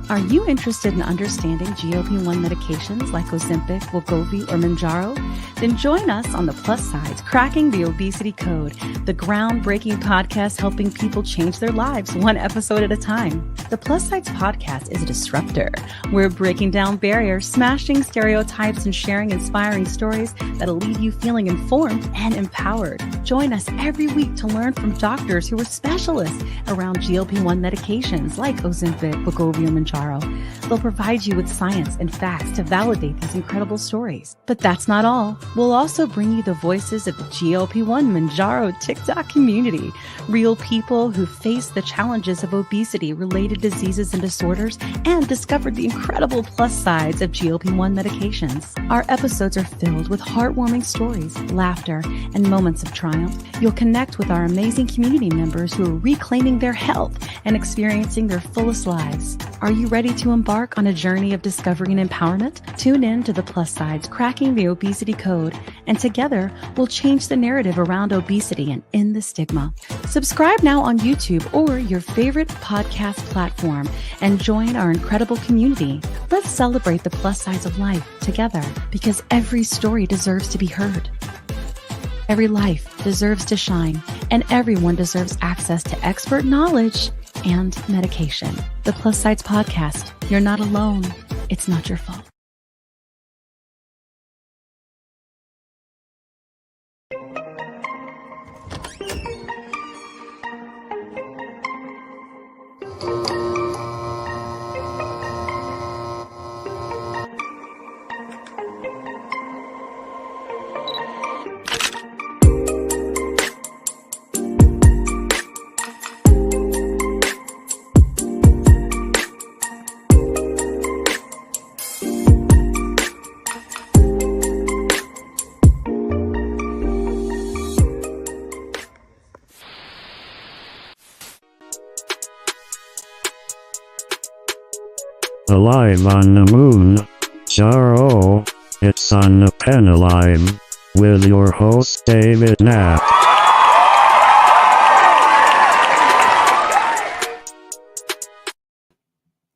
Are you interested in understanding GLP-1 medications like Ozempic, Wegovy, or Mounjaro? Then join us on The Plus Sides, Cracking the Obesity Code, the groundbreaking podcast helping people change their lives one episode at a time. The Plus Sides podcast is a disruptor. We're breaking down barriers, smashing stereotypes, and sharing inspiring stories that'll leave you feeling informed and empowered. Join us every week to learn from doctors who are specialists around GLP-1 medications like Ozempic, Wegovy, or Mounjaro. They'll provide you with science and facts to validate these incredible stories. But that's not all. We'll also bring you the voices of the GLP-1 Mounjaro TikTok community, real people who face the challenges of obesity-related diseases and disorders and discovered the incredible plus sides of GLP-1 medications. Our episodes are filled with heartwarming stories, laughter, and moments of triumph. You'll connect with our amazing community members who are reclaiming their health and experiencing their fullest lives. Are you ready to embark on a journey of discovery and empowerment? Tune in to The Plus Sides, Cracking the Obesity Code, and together we'll change the narrative around obesity and end the stigma. Subscribe now on YouTube or your favorite podcast platform and join our incredible community. Let's celebrate the plus sides of life together, because every story deserves to be heard. Every life deserves to shine, and everyone deserves access to expert knowledge and medication. The Plus Sides Podcast. You're not alone. It's not your fault. Alive on the moon, Jaro, it's on the pen alive, with your host David Knapp.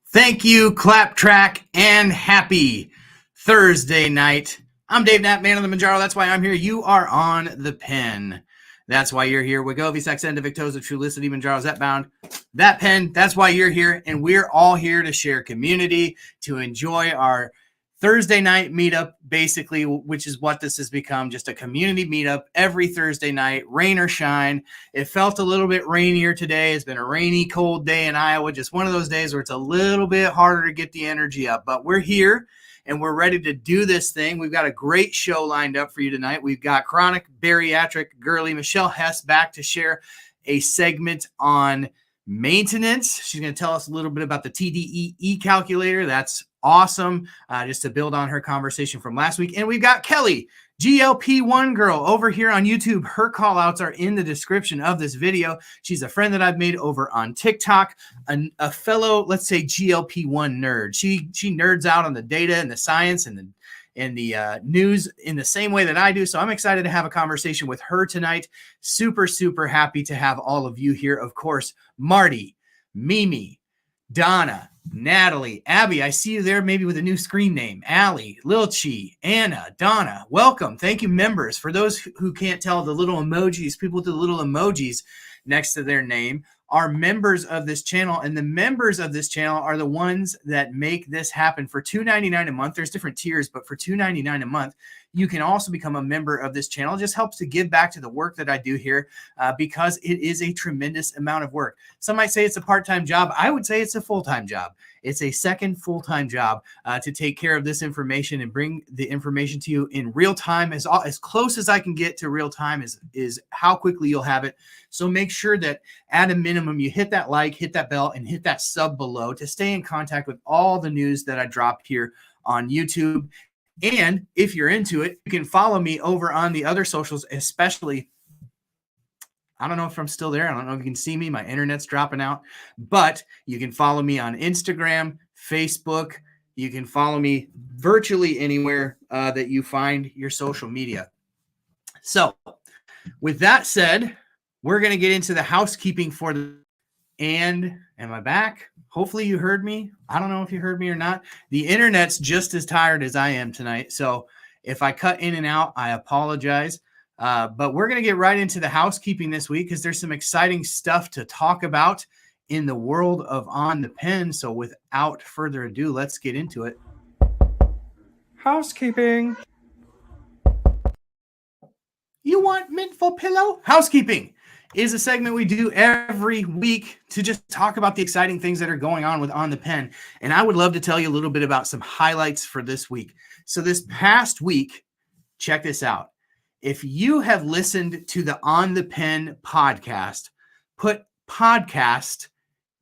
Thank you, clap track, and happy Thursday night. I'm Dave Knapp, man of the Mounjaro. That's why I'm here. You are on the pen. That's why you're here. Wegovy, Saxenda, Victoza, Trulicity, Mounjaro, Zepbound. That pen, that's why you're here. And we're all here to share community, to enjoy our Thursday night meetup, basically, which is what this has become, just a community meetup every Thursday night, rain or shine. It felt a little bit rainier today. It's been a rainy, cold day in Iowa, just one of those days where it's a little bit harder to get the energy up. But we're here, and we're ready to do this thing. We've got a great show lined up for you tonight. We've got chronic bariatric girly Michelle Hess back to share a segment on maintenance. She's going to tell us a little bit about the TDEE calculator. That's awesome, just to build on her conversation from last week. And we've got Kelly, GLP-1 girl, over here on YouTube. Her call outs are in the description of this video. She's a friend that I've made over on TikTok, a fellow, let's say, GLP-1 nerd. She nerds out on the data and the science and the news in the same way that I do. So I'm excited to have a conversation with her tonight. Super, super happy to have all of you here. Of course, Marty, Mimi, Donna, Natalie, Abby, I see you there maybe with a new screen name. Allie, Lilchi, Anna, Donna, welcome. Thank you, members. For those who can't tell, the little emojis, people with the little emojis next to their name are members of this channel, and the members of this channel are the ones that make this happen. For $2.99 a month, there's different tiers, but for $2.99 a month, you can also become a member of this channel. It just helps to give back to the work that I do here, because it is a tremendous amount of work. Some might say it's a part-time job. I would say it's a full-time job. It's a second full-time job to take care of this information and bring the information to you in real time. As close as I can get to real time is how quickly you'll have it. So make sure that at a minimum, you hit that like, hit that bell, and hit that sub below to stay in contact with all the news that I drop here on YouTube. And if you're into it, you can follow me over on the other socials, especially, I don't know if I'm still there. I don't know if you can see me. My internet's dropping out. But you can follow me on Instagram, Facebook. You can follow me virtually anywhere that you find your social media. So with that said, we're going to get into the housekeeping for the And am I back? Hopefully you heard me. I don't know if you heard me or not. The internet's just as tired as I am tonight. So if I cut in and out, I apologize. But we're going to get right into the housekeeping this week because there's some exciting stuff to talk about in the world of On the Pen. So without further ado, let's get into it. Housekeeping. You want Mintful Pillow? Housekeeping is a segment we do every week to just talk about the exciting things that are going on with On the Pen. And I would love to tell you a little bit about some highlights for this week. So this past week, check this out. If you have listened to the On the Pen podcast, put podcast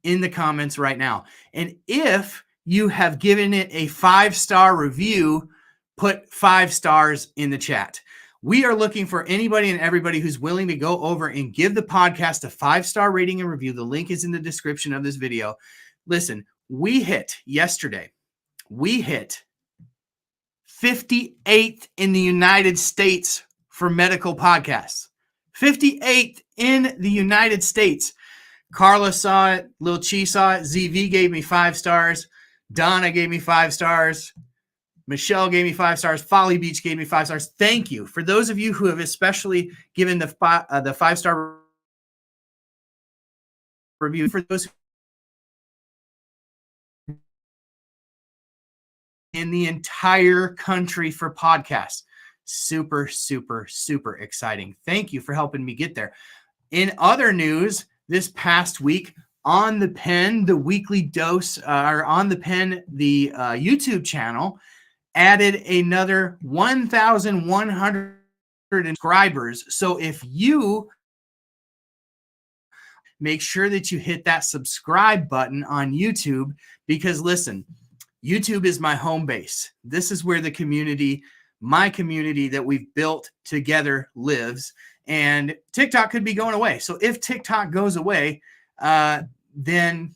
in the comments right now. And if you have given it a 5-star review, put 5 stars in the chat. We are looking for anybody and everybody who's willing to go over and give the podcast a 5-star rating and review. The link is in the description of this video. Listen, we hit 58th in the United States for medical podcasts. 58th in the United States. Carla saw it. Lil Chi saw it. ZV gave me 5 stars. Donna gave me 5 stars. Michelle gave me 5 stars. Folly Beach gave me 5 stars. Thank you. For those of you who have especially given the 5-star review, for those in the entire country for podcasts, super, super, super exciting. Thank you for helping me get there. In other news, this past week, On the Pen, the weekly dose, or On the Pen, the YouTube channel, added another 1,100 subscribers. So if you make sure that you hit that subscribe button on YouTube, because listen, YouTube is my home base. This is where the community, my community that we've built together lives. And TikTok could be going away. So if TikTok goes away, then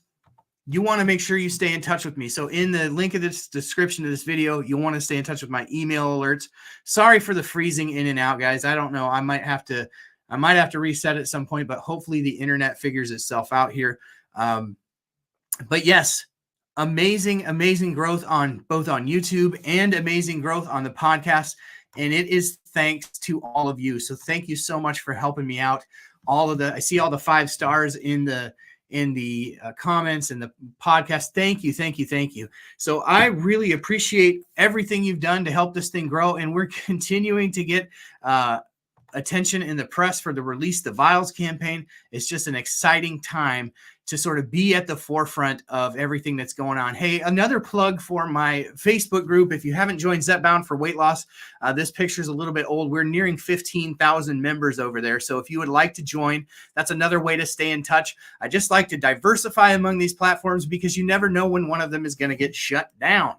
you want to make sure you stay in touch with me. So in the link of this description of this video, you'll want to stay in touch with my email alerts. Sorry for the freezing in and out, guys. I don't know. I might have to reset at some point, but hopefully the internet figures itself out here. But yes, amazing growth on both on YouTube and amazing growth on the podcast. And it is thanks to all of you. So thank you so much for helping me out. I see all the 5 stars in the comments and the podcast. Thank you. So I really appreciate everything you've done to help this thing grow. And we're continuing to get attention in the press for the Release the Vials campaign. It's just an exciting time to sort of be at the forefront of everything that's going on. Hey, another plug for my Facebook group. If you haven't joined Zepbound for weight loss, this picture is a little bit old. We're nearing 15,000 members over there. So if you would like to join, that's another way to stay in touch. I just like to diversify among these platforms because you never know when one of them is going to get shut down.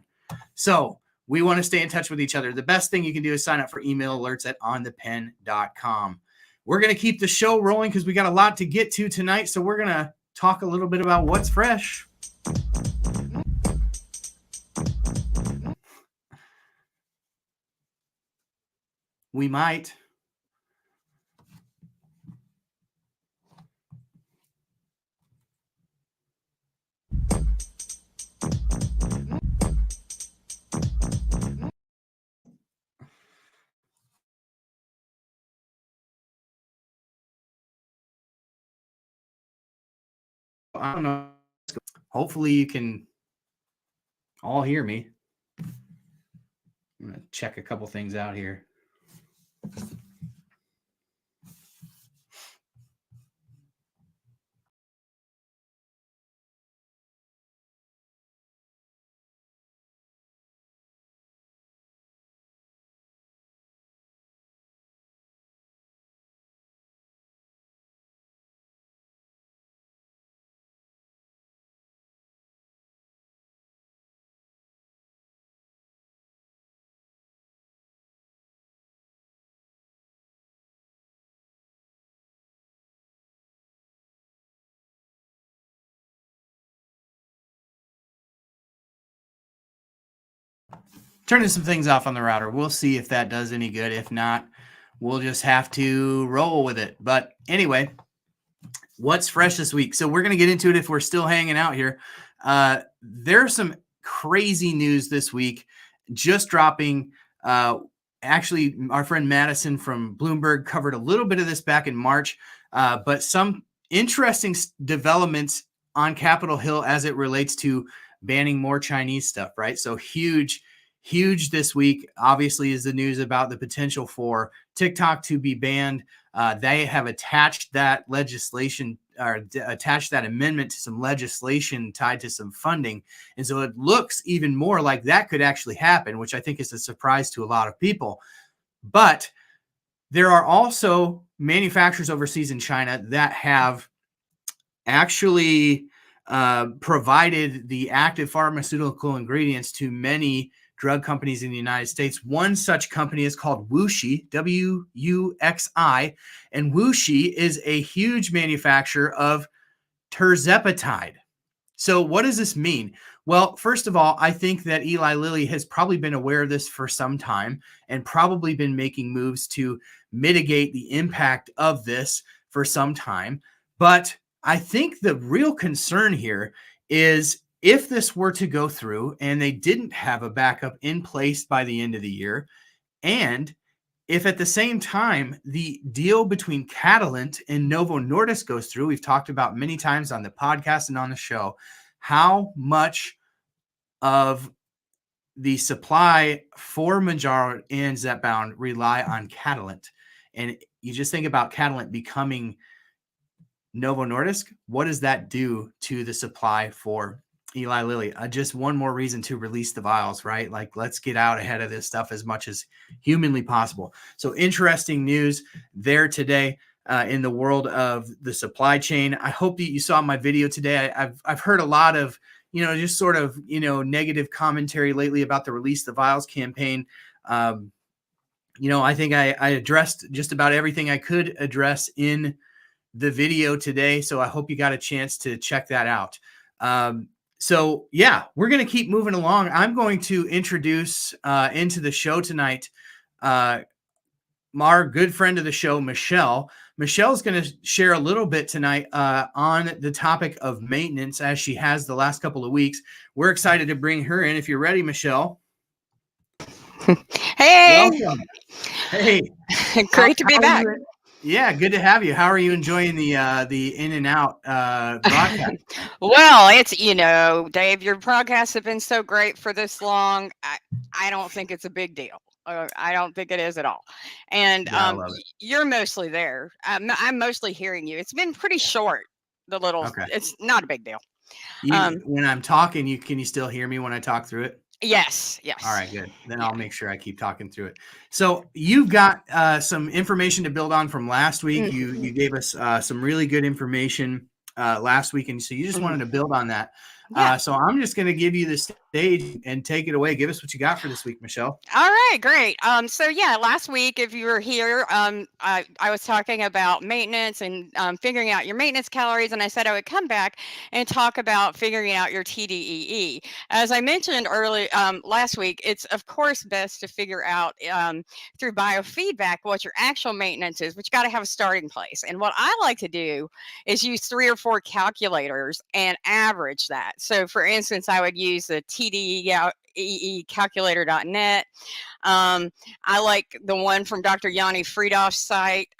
So we want to stay in touch with each other. The best thing you can do is sign up for email alerts at onthepen.com. We're going to keep the show rolling because we got a lot to get to tonight. So we're going to talk a little bit about what's fresh. We might. I don't know. Hopefully you can all hear me. I'm going to check a couple things out here. Turning some things off on the router. We'll see if that does any good. If not, we'll just have to roll with it. But anyway, What's fresh this week? So we're going to get into it if we're still hanging out here. There's some crazy news this week just dropping. Actually, our friend Madison from Bloomberg covered a little bit of this back in March, but some interesting developments on Capitol Hill as it relates to banning more Chinese stuff, right? So huge this week, obviously, is the news about the potential for TikTok to be banned. They have attached that legislation or attached that amendment to some legislation tied to some funding. And so it looks even more like that could actually happen, which I think is a surprise to a lot of people. But there are also manufacturers overseas in China that have actually provided the active pharmaceutical ingredients to many drug companies in the United States. One such company is called Wuxi, W-U-X-I, and Wuxi is a huge manufacturer of tirzepatide. So what does this mean? Well, first of all, I think that Eli Lilly has probably been aware of this for some time and probably been making moves to mitigate the impact of this for some time. But I think the real concern here is if this were to go through and they didn't have a backup in place by the end of the year, and if at the same time the deal between Catalent and Novo Nordisk goes through, we've talked about many times on the podcast and on the show how much of the supply for Mounjaro and Zepbound rely on Catalent. And you just think about Catalent becoming Novo Nordisk, what does that do to the supply for Eli Lilly? Just one more reason to release the vials, right? Like, let's get out ahead of this stuff as much as humanly possible. So interesting news there today in the world of the supply chain. I hope that you saw my video today. I've heard a lot of, just sort of, negative commentary lately about the Release the Vials campaign. I think I addressed just about everything I could address in the video today. So I hope you got a chance to check that out. So yeah, we're going to keep moving along. I'm going to introduce into the show tonight our good friend of the show, Michelle. Michelle's going to share a little bit tonight on the topic of maintenance, as she has the last couple of weeks. We're excited to bring her in. If you're ready, Michelle. Hey. Welcome. Hey. Great to be back. Yeah, good to have you. How are you enjoying the in and out broadcast? Well, it's, Dave, your broadcasts have been so great for this long. I don't think it's a big deal. I don't think it is at all. And you're mostly there. I'm mostly hearing you. It's been pretty short. Okay. It's not a big deal. When I'm talking, can you still hear me when I talk through it? Yes. All right, good. Then I'll make sure I keep talking through it. So you've got some information to build on from last week. Mm-hmm. You gave us some really good information last week, and so you just wanted to build on that. Yeah. So I'm just going to give you the stage and take it away. Give us what you got for this week, Michelle. All right, great. So yeah, last week, if you were here, I was talking about maintenance and figuring out your maintenance calories, and I said I would come back and talk about figuring out your TDEE. As I mentioned last week, it's of course best to figure out through biofeedback what your actual maintenance is, but you got to have a starting place. And what I like to do is use 3 or 4 calculators and average that. So for instance, I would use the TDEE calculator.net. I like the one from Dr. Yanni Friedhoff's site,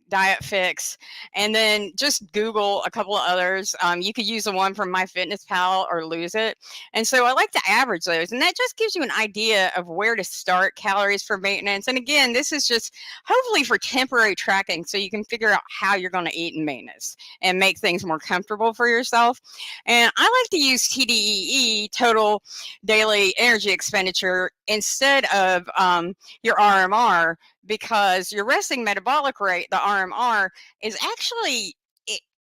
Diet Fix, and then just Google a couple of others. You could use the one from MyFitnessPal or Lose It. And so I like to average those, and that just gives you an idea of where to start calories for maintenance. And again, this is just hopefully for temporary tracking, so you can figure out how you're going to eat in maintenance and make things more comfortable for yourself. And I like to use TDEE, total daily energy expenditure, instead of your RMR, because your resting metabolic rate, the RMR, is actually,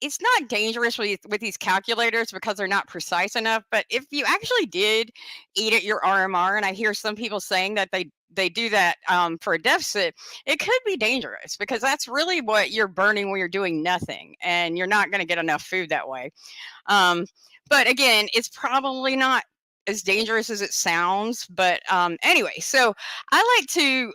it's not dangerous with these calculators because they're not precise enough. But if you actually did eat at your RMR, and I hear some people saying that they do that for a deficit, it could be dangerous because that's really what you're burning when you're doing nothing, and you're not going to get enough food that way. But again, it's probably not as dangerous as it sounds. But anyway, so I like to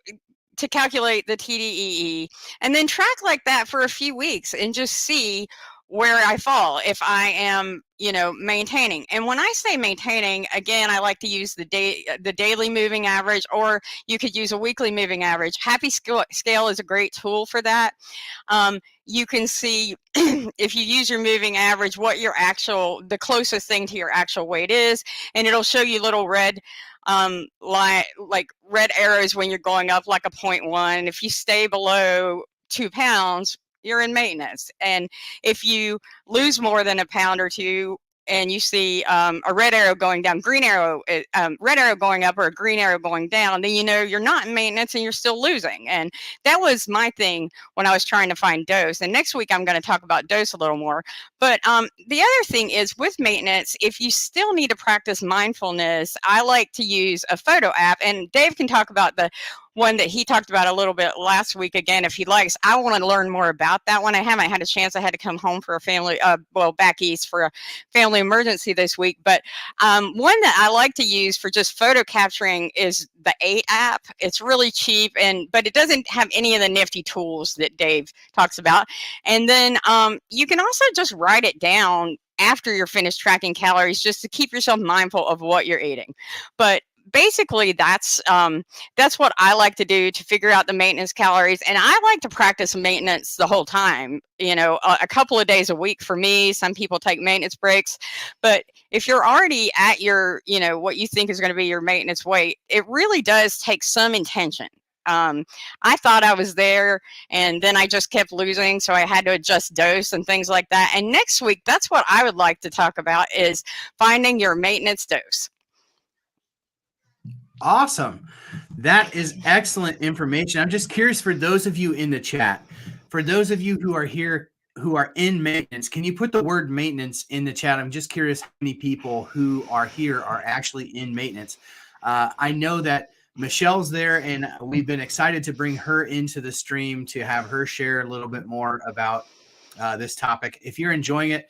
calculate the TDEE and then track like that for a few weeks and just see where I fall if I am, maintaining. And when I say maintaining, again, I like to use the daily moving average, or you could use a weekly moving average. Happy Scale is a great tool for that. You can see if you use your moving average, what the closest thing to your actual weight is, and it'll show you little red like red arrows when you're going up, like a 0.1. If you stay below 2 pounds, you're in maintenance. And if you lose more than a pound or two and you see a red arrow going down, red arrow going up, or a green arrow going down, then you're not in maintenance and you're still losing. And that was my thing when I was trying to find dose. And next week I'm going to talk about dose a little more. But the other thing is, with maintenance, if you still need to practice mindfulness, I like to use a photo app. And Dave can talk about the one that he talked about a little bit last week again, if he likes. I want to learn more about that one. I haven't had a chance. I had to come home for a family, back east for a family emergency this week. But one that I like to use for just photo capturing is the 8 app. It's really cheap, but it doesn't have any of the nifty tools that Dave talks about. And then you can also just write it down after you're finished tracking calories, just to keep yourself mindful of what you're eating. But basically, that's what I like to do to figure out the maintenance calories. And I like to practice maintenance the whole time, a couple of days a week for me. Some people take maintenance breaks, but if you're already at your, what you think is going to be your maintenance weight, it really does take some intention. I thought I was there, and then I just kept losing, so I had to adjust dose and things like that. And next week, that's what I would like to talk about, is finding your maintenance dose. Awesome. That is excellent information. I'm just curious, for those of you in the chat, for those of you who are here who are in maintenance, can you put the word maintenance in the chat? I'm just curious how many people who are here are actually in maintenance. I know that Michelle's there, and we've been excited to bring her into the stream to have her share a little bit more about this topic. If you're enjoying it,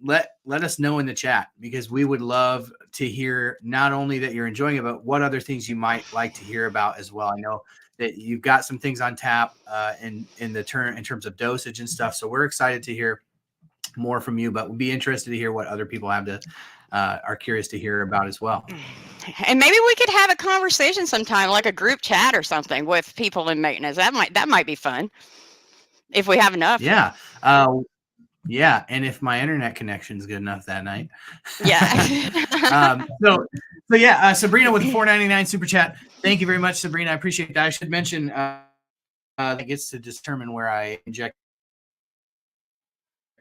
let us know in the chat, because we would love to hear not only that you're enjoying it, but what other things you might like to hear about as well. I know that you've got some things on tap in terms of dosage and stuff. So we're excited to hear more from you, but we'll be interested to hear what other people have to are curious to hear about as well. And maybe we could have a conversation sometime, like a group chat or something, with people in maintenance. That might be fun if we have enough. Yeah. Yeah, and if my internet connection is good enough that night. Yeah. So yeah, Sabrina with a $4.99 super chat. Thank you very much, Sabrina. I appreciate that. I should mention that gets to determine where I inject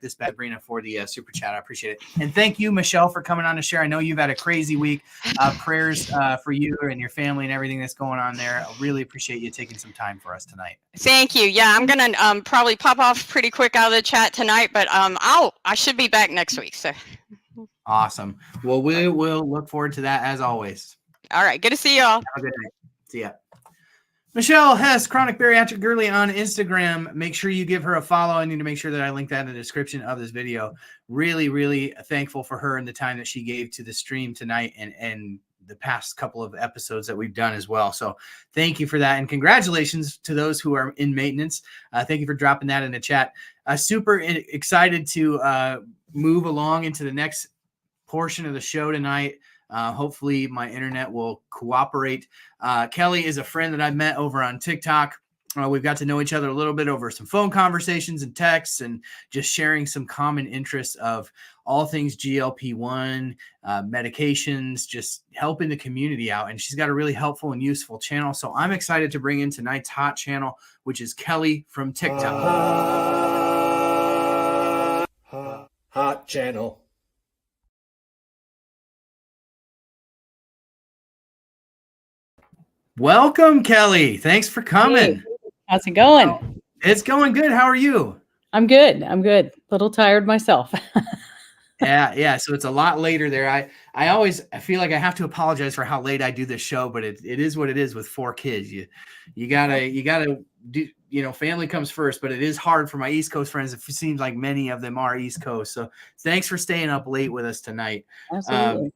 this, Sabrina, for the super chat. I appreciate it. And thank you, Michelle, for coming on to share. I know you've had a crazy week. Prayers for you and your family and everything that's going on there. I really appreciate you taking some time for us tonight. Thank you. Yeah, I'm going to probably pop off pretty quick out of the chat tonight, but I should be back next week. So awesome. Well, we will look forward to that as always. All right. Good to see you all. Have a good night. See ya. Michelle Hess, Chronic Bariatric Girly on Instagram. Make sure you give her a follow. I need to make sure that I link that in the description of this video. Really, really thankful for her and the time that she gave to the stream tonight and the past couple of episodes that we've done as well. So thank you for that. And congratulations to those who are in maintenance. Thank you for dropping that in the chat. Super excited to move along into the next portion of the show tonight. Hopefully my internet will cooperate. Kelly is a friend that I've met over on TikTok. We've got to know each other a little bit over some phone conversations and texts, and just sharing some common interests of all things GLP-1, medications, just helping the community out. And she's got a really helpful and useful channel. So I'm excited to bring in tonight's hot channel, which is Kelly from TikTok. Hot channel. Welcome, Kelly. Thanks for coming. Hey, how's it going? It's going good. How are you? I'm good. A little tired myself. Yeah. So it's a lot later there. I feel like I have to apologize for how late I do this show, but it is what it is with 4 kids. You gotta do, family comes first, but it is hard for my East Coast friends. It seems like many of them are East Coast. So thanks for staying up late with us tonight. Absolutely.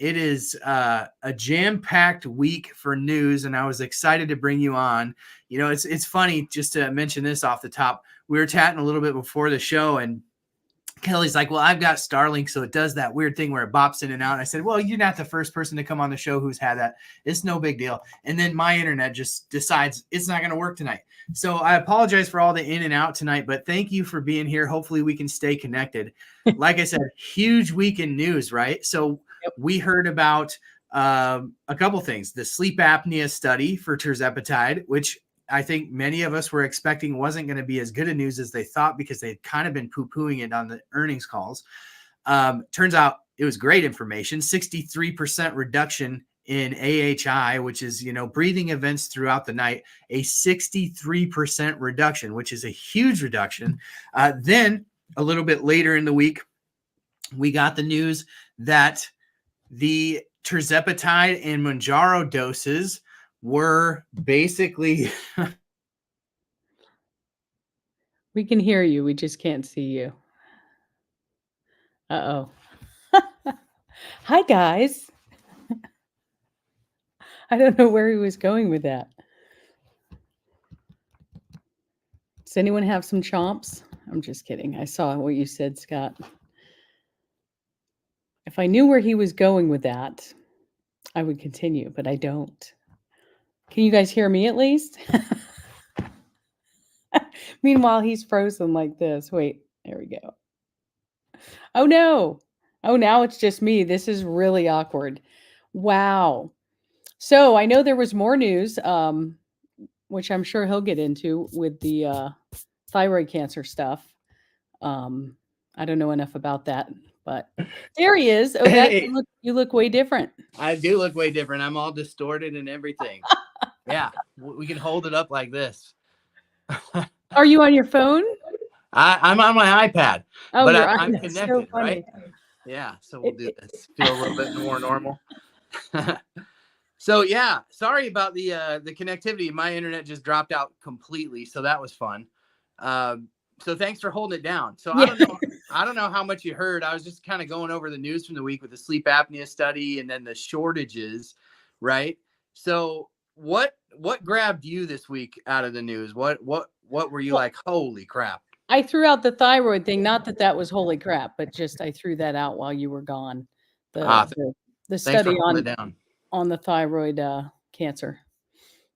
It is a jam-packed week for news, and I was excited to bring you on. You know, it's funny, just to mention this off the top. We were chatting a little bit before the show, and Kelly's like, well, I've got Starlink, so it does that weird thing where it bops in and out. And I said, well, you're not the first person to come on the show who's had that. It's no big deal. And then my internet just decides it's not going to work tonight. So I apologize for all the in and out tonight, but thank you for being here. Hopefully we can stay connected. Like I said, huge week in news, right? So we heard about a couple things. The sleep apnea study for tirzepatide, which I think many of us were expecting wasn't going to be as good a news as they thought because they'd kind of been poo-pooing it on the earnings calls. Turns out it was great information, 63% reduction in AHI, which is, you know, breathing events throughout the night, a 63% reduction, which is a huge reduction. Then a little bit later in the week, we got the news that the tirzepatide and Mounjaro doses were basically We can hear you. We just can't see you. Uh-oh. Hi, guys. I don't know where he was going with that. Does anyone have some chomps? I'm just kidding. I saw what you said, Scott. If I knew where he was going with that, I would continue, but I don't. Can you guys hear me at least? Meanwhile, he's frozen like this. Wait, there we go. Oh, no. Oh, now it's just me. This is really awkward. Wow. So I know there was more news, which I'm sure he'll get into with the thyroid cancer stuff. I don't know enough about that, but there he is. Oh, Hey. you look way different. I do look way different. I'm all distorted and everything. Yeah, we can hold it up like this. Are you on your phone? I'm on my iPad, Oh, but you're I'm that's so connected, funny. right? Yeah, so we'll do this. Feel a little bit more normal. So yeah, sorry about the connectivity. My internet just dropped out completely, so that was fun. So thanks for holding it down. So Yeah. I don't know how much you heard. I was just kind of going over the news from the week with the sleep apnea study and then the shortages, right? So what grabbed you this week out of the news? What were you like, holy crap? I threw out the thyroid thing. Not that that was holy crap, but just I threw that out while you were gone. The Thanks study for holding it down. on the thyroid cancer.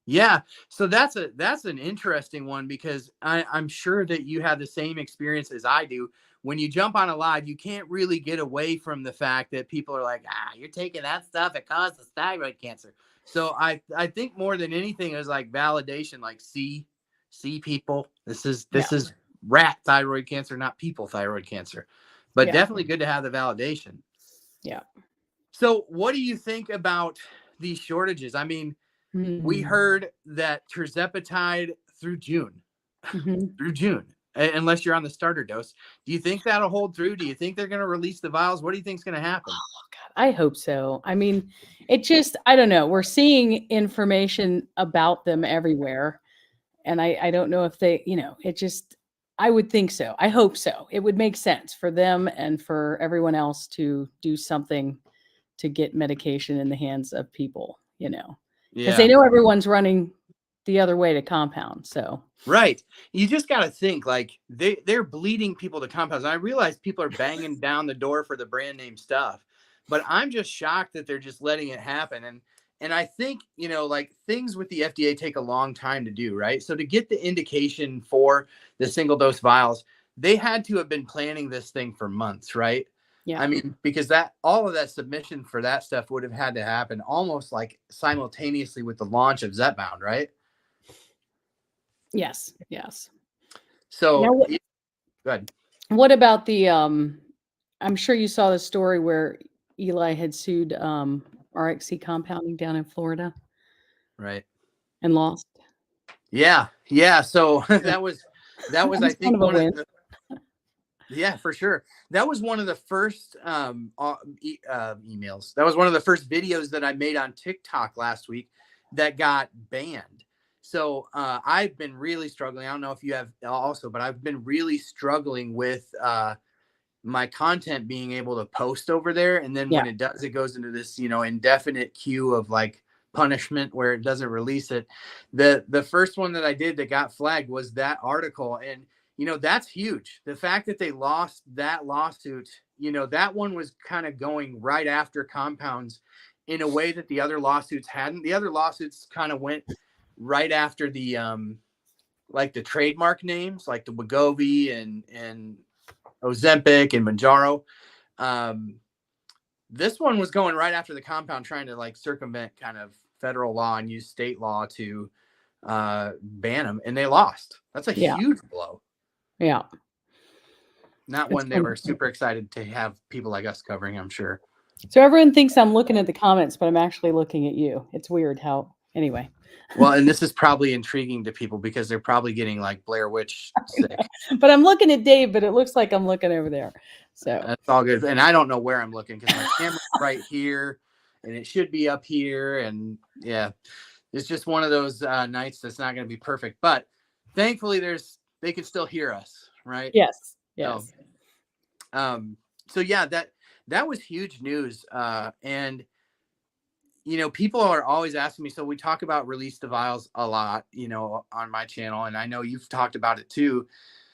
Yeah, so that's an interesting one because I'm sure that you have the same experience as I do. When you jump on a live, you can't really get away from the fact that people are like, you're taking that stuff, it causes thyroid cancer. So I think more than anything it was like validation, like see people, this is rat thyroid cancer, not people thyroid cancer. But definitely good to have the validation. Yeah. So what do you think about these shortages? I mean, we heard that tirzepatide through June, unless you're on the starter dose. Do you think that'll hold through? Do you think they're going to release the vials? What do you think is going to happen? Oh, God, I hope so. I mean, I don't know. We're seeing information about them everywhere. And I don't know if they, I would think so. I hope so. It would make sense for them and for everyone else to do something to get medication in the hands of people, because they know everyone's running the other way to compound. So right, you just got to think like they're bleeding people to compounds. And I realize people are banging down the door for the brand name stuff, but I'm just shocked that they're just letting it happen. And I think like things with the FDA take a long time to do, right? So to get the indication for the single dose vials, they had to have been planning this thing for months, right? Yeah. I mean, because all of that submission for that stuff would have had to happen almost like simultaneously with the launch of Zepbound, right? Yes. So now, go ahead. What about the I'm sure you saw the story where Eli had sued RXC Compounding down in Florida. Right. And lost. Yeah. So that was I think one of the, yeah, for sure. That was one of the first emails. That was one of the first videos that I made on TikTok last week that got banned. So I've been really struggling. I don't know if you have also, but I've been really struggling with my content being able to post over there. And then when it does, it goes into this, indefinite queue of like punishment where it doesn't release it. The first one that I did that got flagged was that article. And, that's huge. The fact that they lost that lawsuit, that one was kind of going right after compounds in a way that the other lawsuits hadn't. The other lawsuits kind of went right after the, like the trademark names, like the Wegovy and Ozempic and Mounjaro. This one was going right after the compound, trying to like circumvent kind of federal law and use state law to ban them, and they lost. That's a huge blow. Yeah. Not one they were super excited to have people like us covering, I'm sure. So everyone thinks I'm looking at the comments, but I'm actually looking at you. It's weird how, anyway. Well, and this is probably intriguing to people because they're probably getting like Blair Witch sick. But I'm looking at Dave, but it looks like I'm looking over there. So that's all good. And I don't know where I'm looking because my camera's right here and it should be up here. And yeah, it's just one of those nights that's not going to be perfect. But thankfully they can still hear us, right? Yes. So yeah, that was huge news. And people are always asking me, so we talk about release the vials a lot, on my channel. And I know you've talked about it too.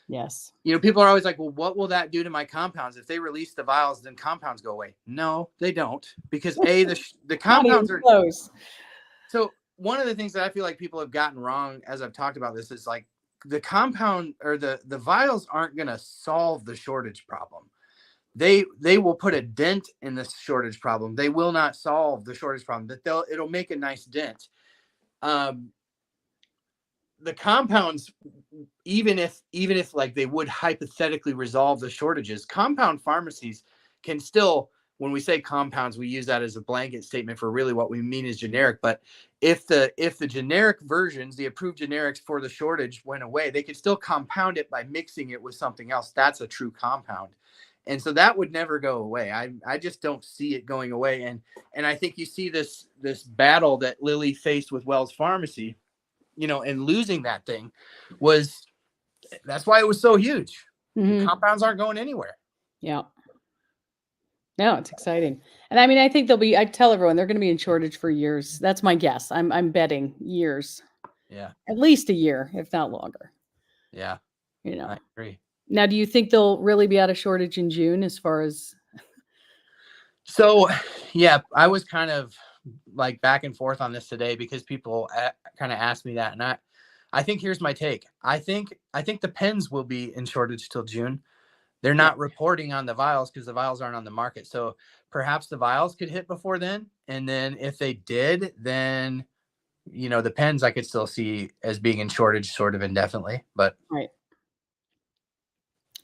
Yes. People are always like, well, what will that do to my compounds? If they release the vials, then compounds go away. No, they don't. Because the compounds are close. So one of the things that I feel like people have gotten wrong as I've talked about this is like the compound or the vials aren't going to solve the shortage problem. They will put a dent in the shortage problem. They will not solve the shortage problem. It'll make a nice dent. The compounds, even if like they would hypothetically resolve the shortages, compound pharmacies can still, when we say compounds, we use that as a blanket statement for really what we mean is generic. But if the generic versions, the approved generics for the shortage went away, they could still compound it by mixing it with something else. That's a true compound. And so that would never go away. I just don't see it going away. And I think you see this battle that Lilly faced with Wells Pharmacy, and losing that thing that's why it was so huge. Mm-hmm. Compounds aren't going anywhere. Yeah. No, it's exciting. And I mean, I think I tell everyone they're going to be in shortage for years. That's my guess. I'm betting years. Yeah. At least a year, if not longer. Yeah. I agree. Now, do you think they'll really be out of shortage in June as far as? So, yeah, I was kind of like back and forth on this today because people kind of asked me that. And I think here's my take. I think the pens will be in shortage till June. They're not reporting on the vials because the vials aren't on the market. So perhaps the vials could hit before then. And then if they did, then, the pens I could still see as being in shortage sort of indefinitely. But right.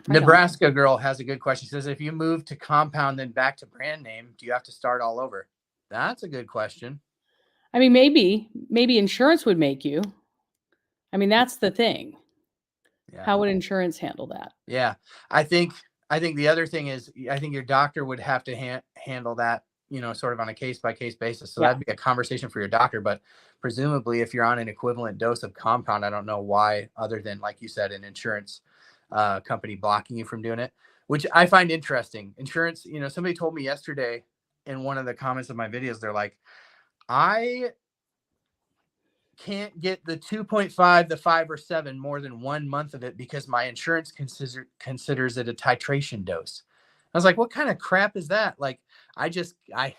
Nebraska girl has a good question. She says, if you move to compound, then back to brand name, do you have to start all over? That's a good question. I mean, maybe insurance would make you. I mean, that's the thing. Yeah. How would insurance handle that? Yeah. I think the other thing is, I think your doctor would have to handle that, sort of on a case-by-case basis. So that'd be a conversation for your doctor. But presumably if you're on an equivalent dose of compound, I don't know why, other than, like you said, an insurance company blocking you from doing it, which I find interesting. Insurance, somebody told me yesterday in one of the comments of my videos, they're like, I can't get the 2.5, the 5 or 7 more than 1 month of it because my insurance considers it a titration dose. I was like, what kind of crap is that? Like, I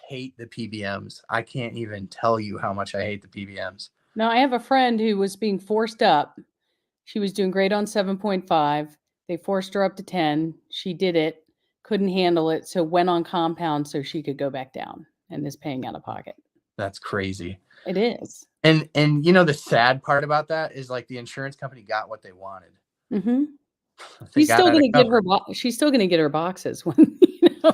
hate the PBMs. I can't even tell you how much I hate the PBMs. No, I have a friend who was being forced up. She was doing great on 7.5. They forced her up to 10. She did it, couldn't handle it, so went on compound so she could go back down and is paying out of pocket. That's crazy. It is. And the sad part about that is like the insurance company got what they wanted. Mm-hmm. She's still going to get her. She's still going to get her boxes when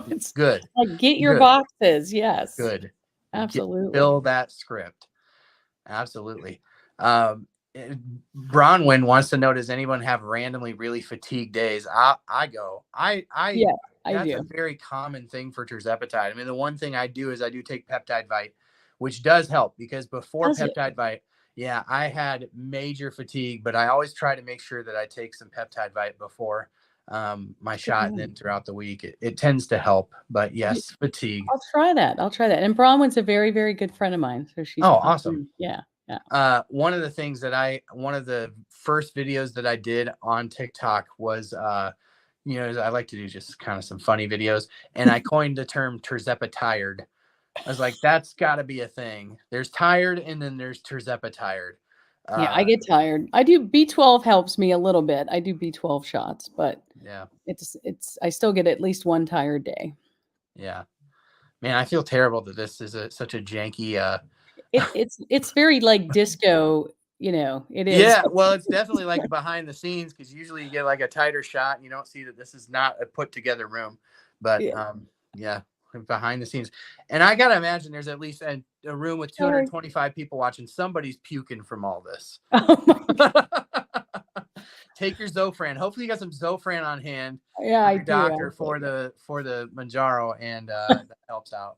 it's good. Like get your boxes. Yes. Good. Absolutely. Fill that script. Absolutely. Bronwyn wants to know, does anyone have randomly really fatigued days? I do. That's a very common thing for tirzepatide. I mean, the one thing I do is I do take peptide vite, which does help because before peptide vite, I had major fatigue, but I always try to make sure that I take some peptide vite before. my shot, and then throughout the week, it tends to help. But yes, fatigue. I'll try that. And Bronwyn's a very, very good friend of mine. So she's awesome. Yeah. One of the first videos that I did on TikTok was, I like to do just kind of some funny videos, and I coined the term terzepatired. I was like, that's got to be a thing. There's tired, and then there's terzepatired. Yeah, I get tired. I do B12 helps me a little bit. I do B12 shots, but yeah, I still get at least one tired day. Yeah, man, I feel terrible that this is such a janky. It's very like disco, it is. Yeah, well, it's definitely like behind the scenes, because usually you get like a tighter shot and you don't see that this is not a put together room, but yeah, behind the scenes. And I gotta imagine there's at least a room with 225 people watching. Somebody's puking from all this. Take your Zofran. Hopefully you got some Zofran on hand. Yeah, I do. Doctor for the Manjaro, and that helps out.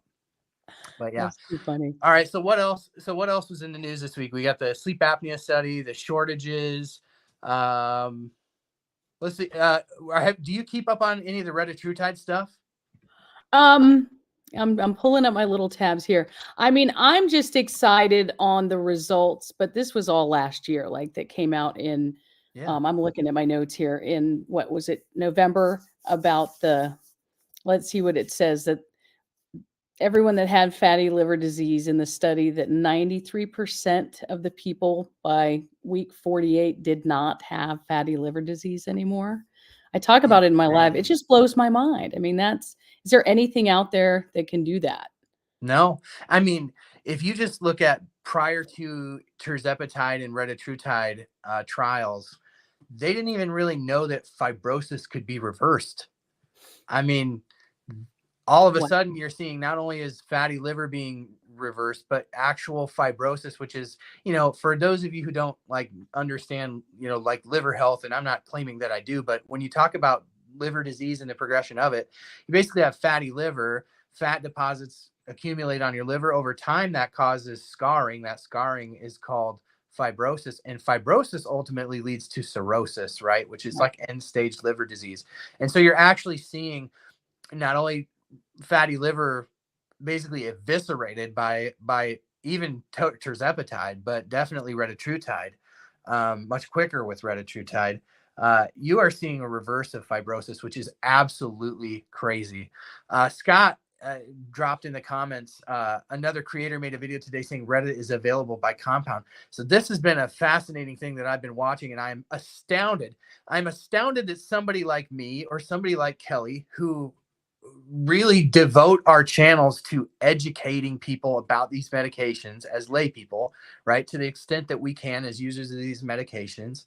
But yeah, that's too funny. All right. So what else? Was in the news this week? We got the sleep apnea study, the shortages. Let's see. Do you keep up on any of the retatrutide stuff? I'm pulling up my little tabs here. I mean, I'm just excited on the results, but this was all last year, like that came out in. Yeah. I'm looking at my notes here in what was it, November, about let's see what it says, that everyone that had fatty liver disease in the study, that 93% of the people by week 48 did not have fatty liver disease anymore. I talk about it in my live. It just blows my mind. I mean, is there anything out there that can do that? No. I mean, if you just look at prior to tirzepatide and retatrutide trials, they didn't even really know that fibrosis could be reversed. I mean, all of a sudden you're seeing not only is fatty liver being reversed, but actual fibrosis, which is, for those of you who don't understand, like liver health, and I'm not claiming that I do, but when you talk about liver disease and the progression of it, you basically have fatty liver, fat deposits accumulate on your liver over time that causes scarring. That scarring is called fibrosis, and fibrosis ultimately leads to cirrhosis, right? Which is like end stage liver disease. And so you're actually seeing not only fatty liver basically eviscerated by even tirzepatide, but definitely retatrutide, much quicker with retatrutide. You are seeing a reverse of fibrosis, which is absolutely crazy. Scott dropped in the comments, another creator made a video today saying Reddit is available by compound. So this has been a fascinating thing that I've been watching, and I'm astounded. I'm astounded that somebody like me or somebody like Kelly, who really devote our channels to educating people about these medications as lay people, right, to the extent that we can as users of these medications.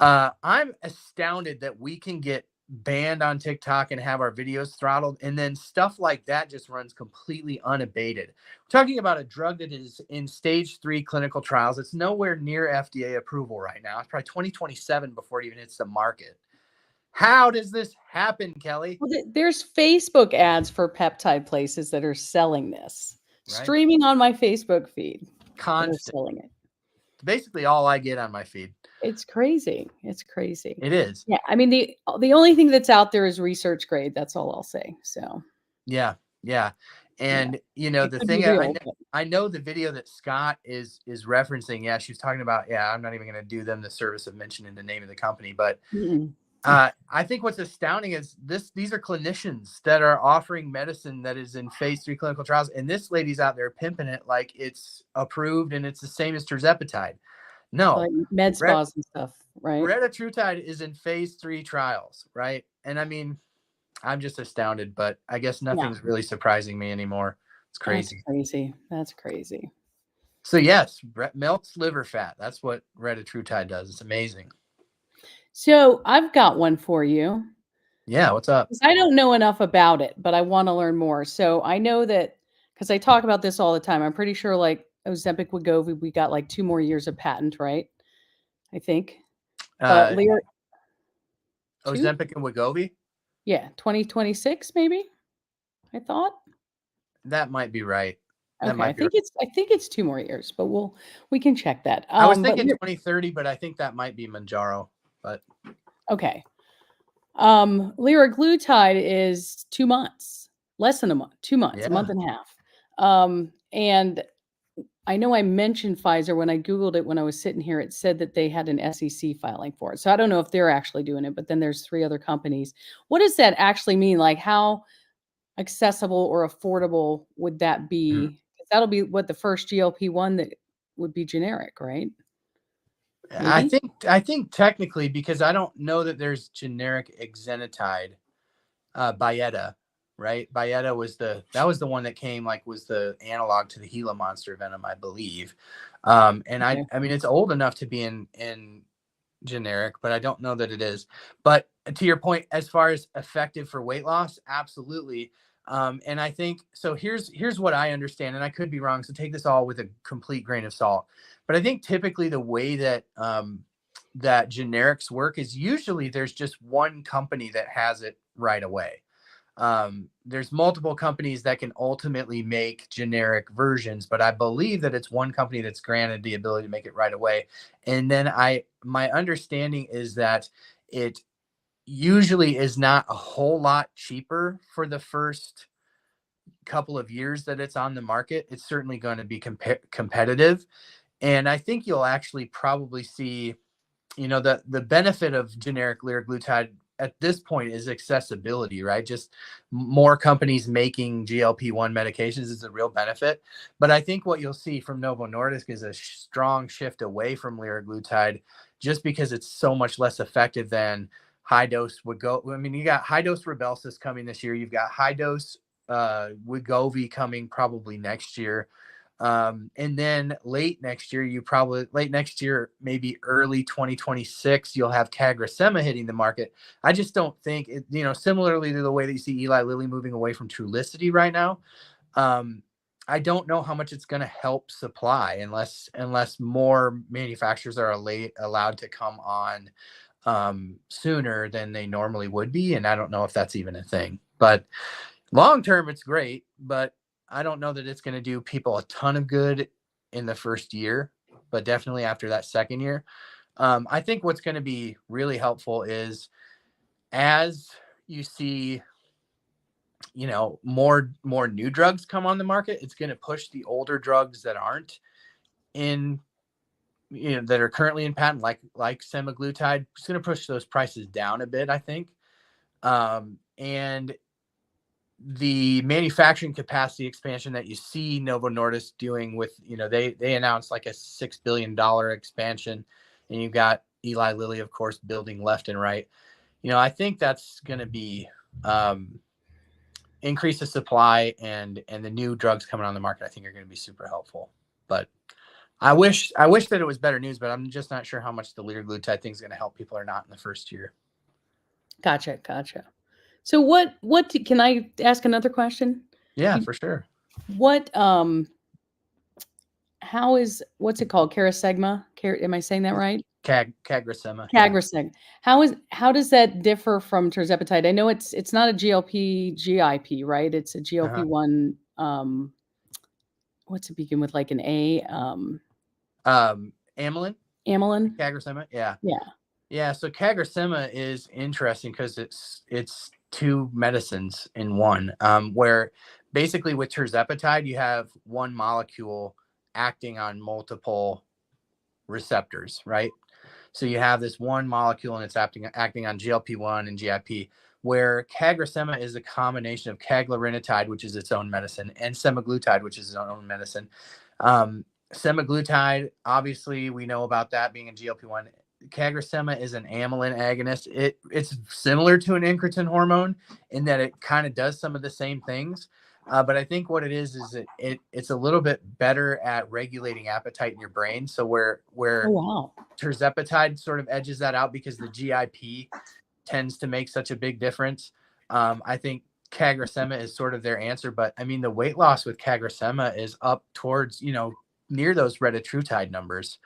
I'm astounded that we can get banned on TikTok and have our videos throttled, and then stuff like that just runs completely unabated. We're talking about a drug that is in stage 3 clinical trials. It's nowhere near FDA approval right now. It's probably 2027 before it even hits the market. How does this happen, Kelly? Well, there's Facebook ads for peptide places that are selling this, right? Streaming on my Facebook feed. Constant. Selling it. Basically all I get on my feed. It's crazy. It's crazy. It is. Yeah. I mean, the only thing that's out there is research grade. That's all I'll say. So. Yeah. And the thing I know the video that Scott is referencing. Yeah, she's talking about. Yeah, I'm not even going to do them the service of mentioning the name of the company, but I think what's astounding is these are clinicians that are offering medicine that is in phase 3 clinical trials, and this lady's out there pimping it like it's approved and it's the same as tirzepatide. No, like med spas and stuff, right? Retatrutide is in phase 3 trials, right? And I mean, I'm just astounded, but I guess nothing's really surprising me anymore. It's crazy. That's crazy. So yes, melts liver fat. That's what retatrutide does. It's amazing. So I've got one for you. Yeah, what's up? I don't know enough about it, but I want to learn more. So I know that because I talk about this all the time. I'm pretty sure like Ozempic, Wegovy, we got like 2 more years of patent, right? I think. Ozempic and Wegovy? Yeah, 2026 maybe. I thought. That might be right. Okay, I think it's 2 more years, but we can check that. I was thinking 2030, but I think that might be Manjaro. But okay. Liraglutide is 2 months, less than a month, 2 months, a Yeah. month and a half. And I know I mentioned Pfizer when I Googled it when I was sitting here. It said that they had an SEC filing for it. So I don't know if they're actually doing it, but then there's 3 other companies. What does that actually mean? Like, how accessible or affordable would that be? 'Cause that'll be what the first GLP-1 that would be generic, right? I Maybe? think technically, because I don't know that there's generic exenatide, Byetta, right? Byetta was the one that came, like, was the analog to the Gila monster venom, I believe. And Okay. I mean, it's old enough to be in generic, but I don't know that it is. But to your point, as far as effective for weight loss, absolutely. And I think so. Here's what I understand, and I could be wrong, so take this all with a complete grain of salt. But I think typically the way that that generics work is usually there's just one company that has it right away. There's multiple companies that can ultimately make generic versions, but I believe that it's one company that's granted the ability to make it right away. And then my understanding is that it usually is not a whole lot cheaper for the first couple of years that it's on the market. It's certainly going to be competitive. And I think you'll actually probably see, the benefit of generic liraglutide at this point is accessibility, right? Just more companies making GLP-1 medications is a real benefit. But I think what you'll see from Novo Nordisk is a strong shift away from liraglutide, just because it's so much less effective than high dose would go. I mean, you got high dose Rybelsus coming this year. You've got high dose Wegovy coming probably next year. And then late next year, maybe early 2026, you'll have CagriSema hitting the market. I just don't think it, similarly to the way that you see Eli Lilly moving away from Trulicity right now. I don't know how much it's going to help supply unless more manufacturers are allowed to come on sooner than they normally would be. And I don't know if that's even a thing, but long term, it's great, but I don't know that it's going to do people a ton of good in the first year, but definitely after that second year. I think what's going to be really helpful is as you see, more new drugs come on the market, it's going to push the older drugs that aren't in, that are currently in patent, like semaglutide. It's going to push those prices down a bit, I think. And the manufacturing capacity expansion that you see Novo Nordisk doing with, they announced like a $6 billion expansion, and you've got Eli Lilly, of course, building left and right. I think that's going to be increase the supply, and the new drugs coming on the market, I think, are going to be super helpful. But I wish that it was better news, but I'm just not sure how much the liraglutide thing is going to help people or not in the first year. Gotcha. So what can I ask another question? Yeah, for sure. What what's it called? Carasegma? Am I saying that right? CagriSema. CagriSeg. How does that differ from tirzepatide? I know it's not a GLP-GIP, right? It's a GLP-1. What's it begin with, like an A? Amylin. Amylin. CagriSema. Yeah. Yeah. Yeah. So CagriSema is interesting because it's two medicines in one. Where basically with tirzepatide you have one molecule acting on multiple receptors, right? So you have this one molecule and it's acting on GLP-1 and GIP, where CagriSema is a combination of caglarinotide, which is its own medicine, and semaglutide, which is its own medicine. Semaglutide, obviously, we know about that being a GLP-1. CagriSema is an amylin agonist. It's similar to an incretin hormone in that it kind of does some of the same things. But I think what it is it's a little bit better at regulating appetite in your brain. So where Oh, wow. tirzepatide sort of edges that out because the GIP tends to make such a big difference. I think CagriSema is sort of their answer. But I mean, the weight loss with CagriSema is up towards, near those retatrutide numbers.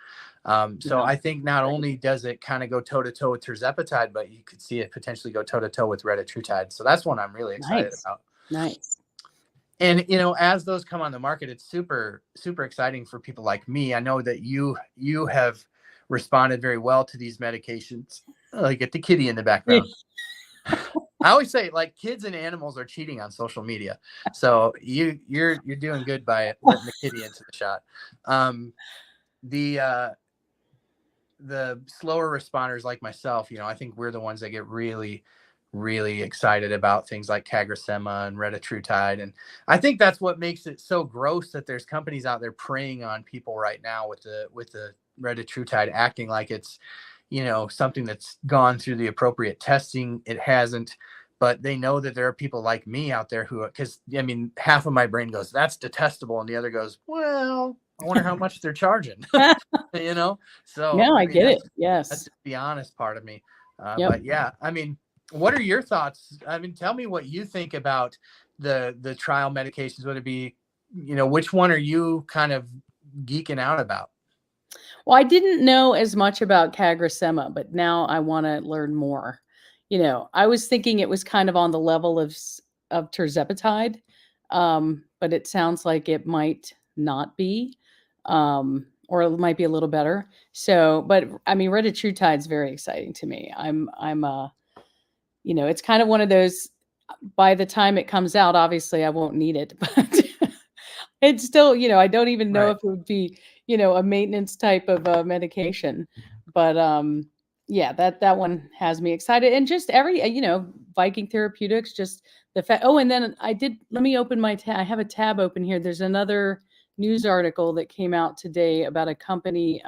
So I think not only does it kind of go toe-to-toe with tirzepatide, but you could see it potentially go toe-to-toe with retatrutide. So that's one I'm really excited about. Nice. And, as those come on the market, it's super, super exciting for people like me. I know that you have responded very well to these medications. I get the kitty in the background. I always say like kids and animals are cheating on social media. So you're doing good by letting the kitty into the shot. The slower responders like myself, I think we're the ones that get really, really excited about things like CagriSema and retatrutide. And I think that's what makes it so gross that there's companies out there preying on people right now with the retatrutide, acting like it's, something that's gone through the appropriate testing. It hasn't, but they know that there are people like me out there because half of my brain goes, that's detestable. And the other goes, well, I wonder how much they're charging, So No, I get it. that's Yes. the honest part of me. Yep. But yeah, what are your thoughts? Tell me what you think about the trial medications. Would it be, which one are you kind of geeking out about? Well, I didn't know as much about CagriSema, but now I want to learn more. I was thinking it was kind of on the level of tirzepatide, but it sounds like it might not be, or it might be a little better. So, but retatrutide is very exciting to me. It's kind of one of those. By the time it comes out, obviously I won't need it, but it's still, I don't even know if it would be, a maintenance type of medication. But yeah, that one has me excited. And just every, Viking Therapeutics, just the fact. Oh, and then let me open my tab. I have a tab open here. There's another news article that came out today about a company.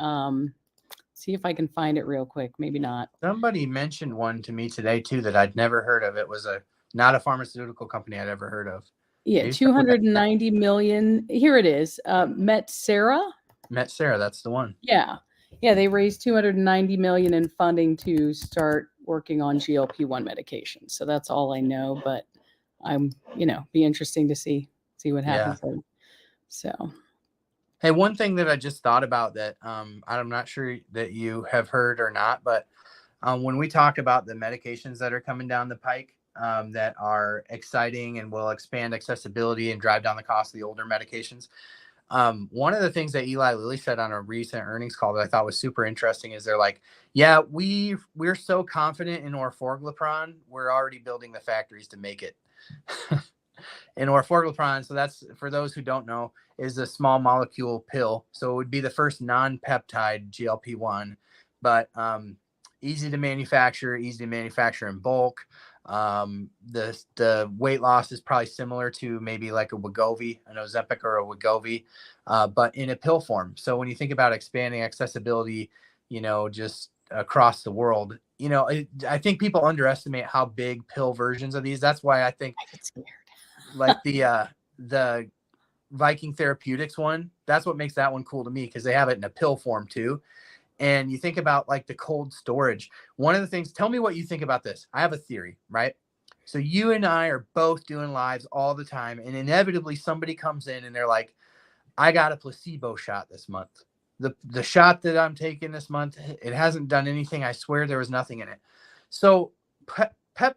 See if I can find it real quick. Maybe not. Somebody mentioned one to me today too that I'd never heard of. It was not a pharmaceutical company I'd ever heard of. Yeah, 290 million. Here it is. Metsera. Metsera, that's the one. Yeah. They raised 290 million in funding to start working on GLP-1 medication. So that's all I know, but I'm, be interesting to see what happens. Yeah. There. So. Hey, one thing that I just thought about that I'm not sure that you have heard or not, but when we talk about the medications that are coming down the pike that are exciting and will expand accessibility and drive down the cost of the older medications, one of the things that Eli Lilly said on a recent earnings call that I thought was super interesting is they're like, yeah, we're so confident in orforglipron, we're already building the factories to make it. And orforglipron, so that's, for those who don't know, is a small molecule pill. So it would be the first non-peptide GLP-1, but easy to manufacture in bulk. The weight loss is probably similar to maybe like a Wegovy, an Ozempic or a Wegovy, but in a pill form. So when you think about expanding accessibility, just across the world, I think people underestimate how big pill versions of these. That's why I think I get scared. Like the Viking Therapeutics one, that's what makes that one cool to me, because they have it in a pill form too. And you think about like the cold storage. One of the things, tell me what you think about this. I have a theory, right? So you and I are both doing lives all the time, and inevitably somebody comes in and they're like, I got a placebo shot this month. The shot that I'm taking this month, it hasn't done anything. I swear there was nothing in it. So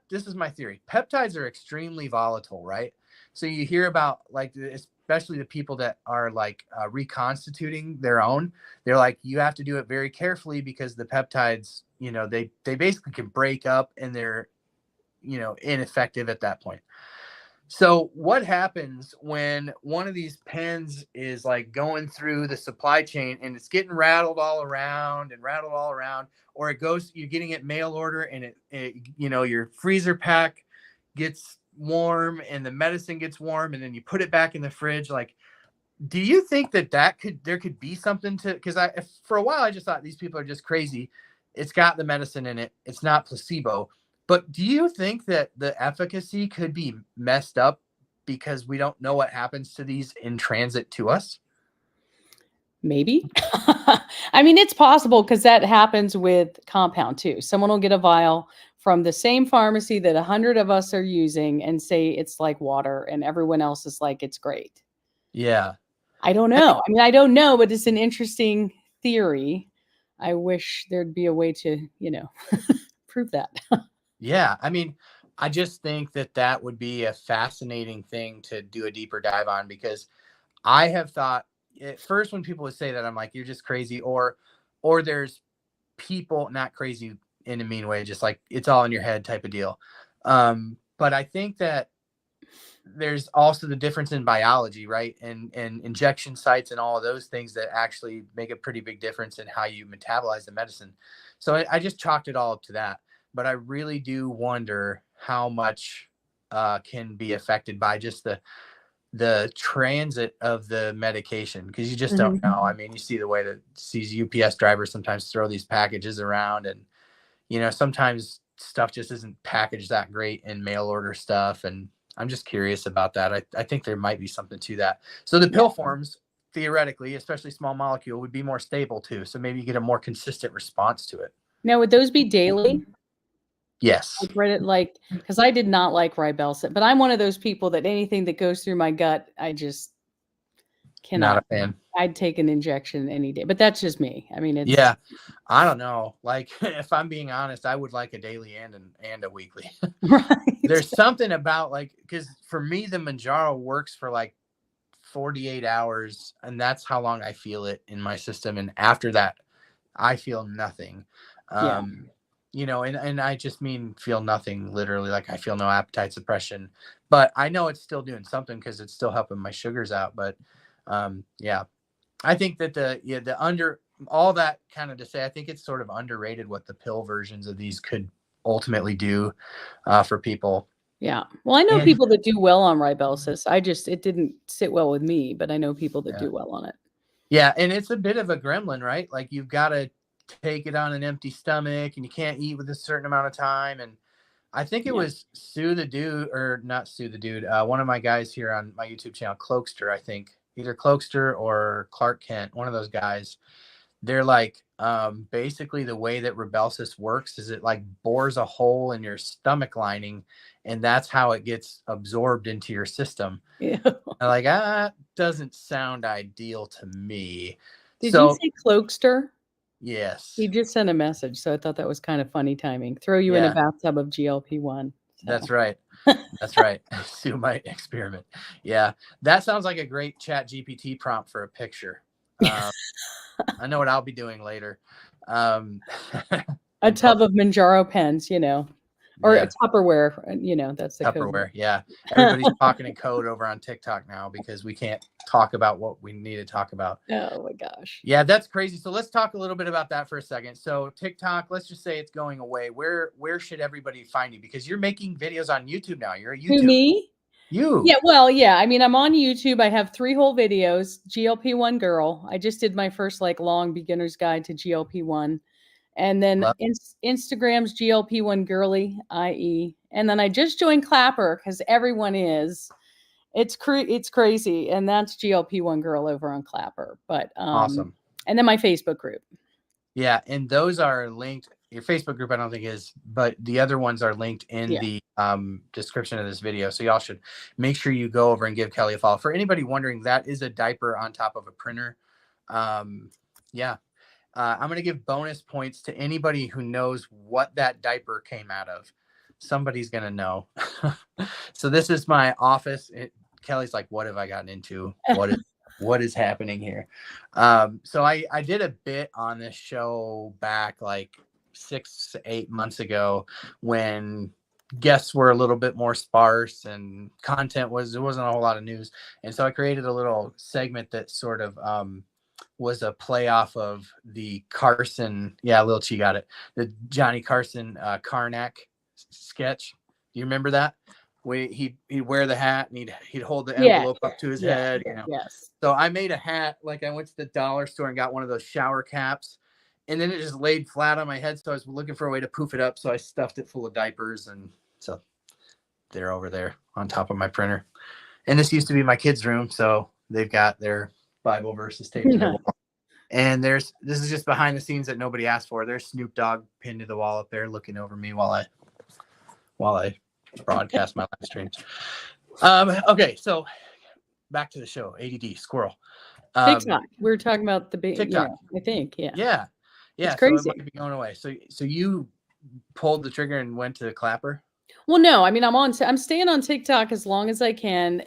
this is my theory. Peptides are extremely volatile, right? So you hear about, like, especially the people that are like reconstituting their own, they're like, you have to do it very carefully because the peptides, they basically can break up and they're, ineffective at that point. So what happens when one of these pens is like going through the supply chain and it's getting rattled all around, or it goes, you're getting it mail order and it your freezer pack gets warm and the medicine gets warm and then you put it back in the fridge. Like, do you think there could be something to, because for a while I just thought these people are just crazy. It's got the medicine in it. It's not placebo. But do you think that the efficacy could be messed up because we don't know what happens to these in transit to us? Maybe. It's possible, because that happens with compound too. Someone will get a vial from the same pharmacy that 100 of us are using and say it's like water, and everyone else is like, it's great. Yeah. I don't know. I don't know, but it's an interesting theory. I wish there'd be a way to, prove that. Yeah. I just think that would be a fascinating thing to do a deeper dive on, because I have thought at first when people would say that, I'm like, you're just crazy, or there's people, not crazy in a mean way, just like it's all in your head type of deal. But I think that there's also the difference in biology, right? And injection sites and all of those things that actually make a pretty big difference in how you metabolize the medicine. So I just chalked it all up to that. But I really do wonder how much can be affected by just the transit of the medication, because you just don't know. I mean, you see the way that these UPS drivers sometimes throw these packages around, and sometimes stuff just isn't packaged that great in mail order stuff. And I'm just curious about that. I think there might be something to that. So the pill forms, theoretically, especially small molecule, would be more stable too. So maybe you get a more consistent response to it. Now, would those be daily? Yes. I've read it because I did not like Ribelsa, but I'm one of those people that anything that goes through my gut, I just cannot. Not a fan. I'd take an injection any day, but that's just me. I mean, Yeah, I don't know. Like, if I'm being honest, I would like a daily and a weekly. right. There's something about, like, because for me, the Manjaro works for like 48 hours, and that's how long I feel it in my system. And after that, I feel nothing. And I just mean feel nothing, literally. Like, I feel no appetite suppression, but I know it's still doing something because it's still helping my sugars out. But I think that all that kind of to say, I think it's sort of underrated what the pill versions of these could ultimately do for people. Yeah. Well, I know people that do well on Ribelsis. It didn't sit well with me, but I know people that do well on it. Yeah. And it's a bit of a gremlin, right? Like, you've got to take it on an empty stomach, and you can't eat with a certain amount of time. And I think it was Sue the Dude, or not Sue the Dude. One of my guys here on my YouTube channel, Cloakster, I think. Either Cloakster or Clark Kent, one of those guys. They're like, basically the way that Ribelsis works is it like bores a hole in your stomach lining, and that's how it gets absorbed into your system. Yeah. Like, doesn't sound ideal to me. Did you say Cloakster? Yes. He just sent a message, so I thought that was kind of funny timing. Throw you in a bathtub of GLP-1. So. That's right. That's right. Sue might experiment. Yeah. That sounds like a great Chat GPT prompt for a picture. I know what I'll be doing later. A tub of Manjaro pens, or a Tupperware, that's the Tupperware. code. Yeah. Everybody's talking in code over on TikTok now because we can't talk about what we need to talk about. Oh my gosh. Yeah, that's crazy. So let's talk a little bit about that for a second. So TikTok, let's just say it's going away. Where should everybody find you? Because you're making videos on YouTube now. You're a YouTube. Who, me? You. Yeah, well, yeah. I mean, I'm on YouTube. I have 3 whole videos. GLP-1 girl. I just did my first long beginner's guide to GLP-1. And then Instagram's GLP-1 girly, IE. And then I just joined Clapper because everyone is. It's crazy. And that's GLP-1 girl over on Clapper. But awesome. And then my Facebook group. Yeah. And those are linked. Your Facebook group, I don't think is, but the other ones are linked in the description of this video. So y'all should make sure you go over and give Kelly a follow. For anybody wondering, that is a diaper on top of a printer. I'm going to give bonus points to anybody who knows what that diaper came out of. Somebody's going to know. So this is my office. Kelly's like, what have I gotten into? What is happening here? So I did a bit on this show back like 6 to 8 months ago when guests were a little bit more sparse and content there wasn't a whole lot of news. And so I created a little segment that sort of was a play off of the Carson. Yeah, Lil Chi got it. The Johnny Carson Karnak sketch. Do you remember that? He'd wear the hat and he'd hold the envelope up to his head. Yes. So I made a hat. Like, I went to the dollar store and got one of those shower caps, and then it just laid flat on my head. So I was looking for a way to poof it up. So I stuffed it full of diapers, and so they're over there on top of my printer. And this used to be my kids' room, so they've got their Bible verses taped to the wall. And this is just behind the scenes that nobody asked for. There's Snoop Dogg pinned to the wall up there, looking over me while I broadcast my live streams. Okay, so back to the show. ADD squirrel. TikTok. We were talking about the TikTok. I think. Yeah. It's crazy. So it might be going away. So you pulled the trigger and went to Clapper? Well, no. I mean, I'm staying on TikTok as long as I can.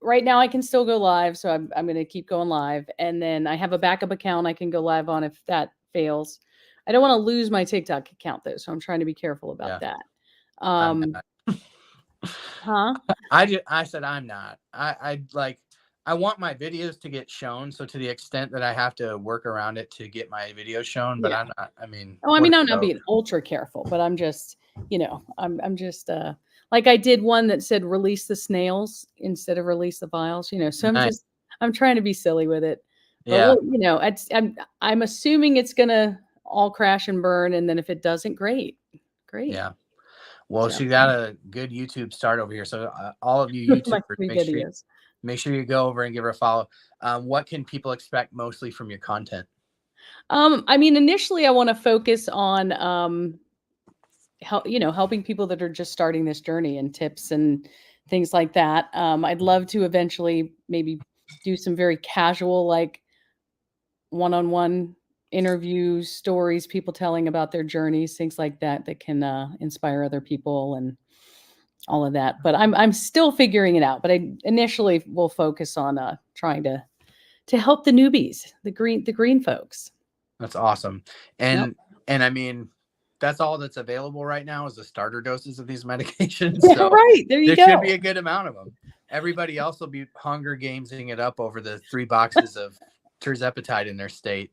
Right now I can still go live, so I'm going to keep going live. And then I have a backup account I can go live on if that fails. I don't want to lose my TikTok account though, so I'm trying to be careful about that. I'm not. Huh? I said I'm not. I want my videos to get shown. So to the extent that I have to work around it to get my videos shown, but Yeah. I'm not. I mean, Oh, I mean, what I'm a not joke. being ultra careful, but I'm just, I'm just like I did one that said release the snails instead of release the vials, So Nice. I'm trying to be silly with it. But Yeah. well, I'm assuming it's gonna all crash and burn, and then if it doesn't, great. Yeah. Well, So, she got a good YouTube start over here. So all of you with my YouTubers, 3 videos. make sure you go over and give her a follow. What can people expect mostly from your content? I mean, initially I want to focus on helping people that are just starting this journey and tips and things like that. I'd love to eventually maybe do some very casual, like one-on-one interviews, stories, people telling about their journeys, things like that that can inspire other people and all of that. But I'm still figuring it out. But I initially will focus on trying to help the newbies, the green folks. That's awesome. And Yep. and I mean, that's all that's available right now is the starter doses of these medications. Yeah, So right. There you there go. should be a good amount of them. Everybody else will be Hunger Gamesing it up over the 3 boxes of tirzepatide in their state,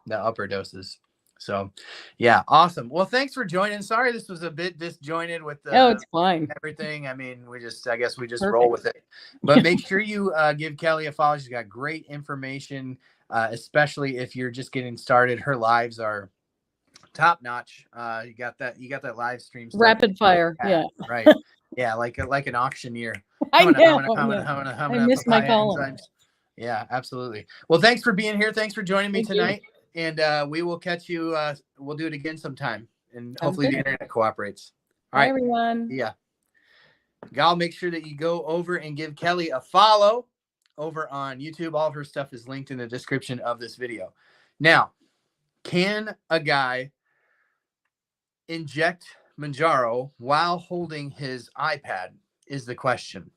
the upper doses. So, yeah, awesome. Well, thanks for joining. Sorry, this was a bit disjointed with Oh, it's fine. everything. I mean, I guess we just roll with it. But make sure you give Kelly a follow. She's got great information, especially if you're just getting started. Her lives are top notch. You got that live stream stuff. Rapid fire. Yeah. Right. Yeah, like an auctioneer. I know. I missed my column. Yeah, absolutely. Well, thanks for being here. Thanks for joining me Thank you. tonight. And we will catch you. We'll do it again sometime. And hopefully good. the internet cooperates. All Bye, right. everyone. Yeah. Y'all make sure that you go over and give Kelly a follow over on YouTube. All of her stuff is linked in the description of this video. Now, can a guy inject Mounjaro while holding his iPad is the question.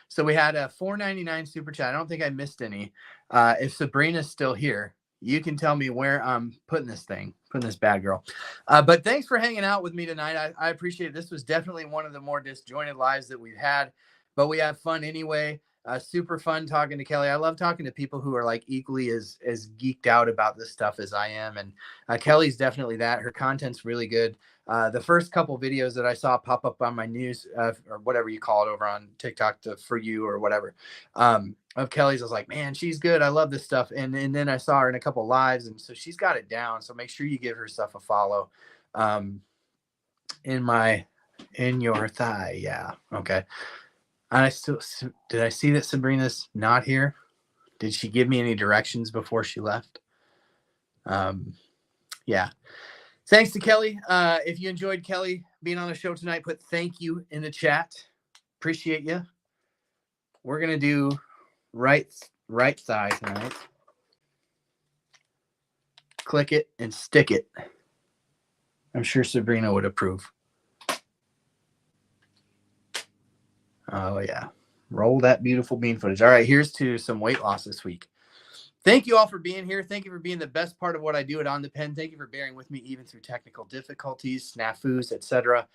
So we had a $4.99 super chat. I don't think I missed any. If Sabrina's still here, you can tell me where I'm putting this bad girl. But thanks for hanging out with me tonight. I appreciate it. This was definitely one of the more disjointed lives that we've had, but we have fun anyway. Super fun talking to Kelly. I love talking to people who are like equally as geeked out about this stuff as I am. And Kelly's definitely that. Her content's really good. The first couple videos that I saw pop up on my news or whatever you call it over on TikTok For You or whatever of Kelly's, I was like, man, she's good. I love this stuff. And then I saw her in a couple lives, and so she's got it down. So make sure you give her stuff a follow. In your thigh. Yeah. Okay. Did I see that Sabrina's not here? Did she give me any directions before she left? Yeah. Thanks to Kelly. If you enjoyed Kelly being on the show tonight, put thank you in the chat. Appreciate you. We're going to do right thigh tonight. Click it and stick it. I'm sure Sabrina would approve. Oh, yeah. Roll that beautiful bean footage. All right, here's to some weight loss this week. Thank you all for being here. Thank you for being the best part of what I do at On the Pen. Thank you for bearing with me even through technical difficulties, snafus, etc.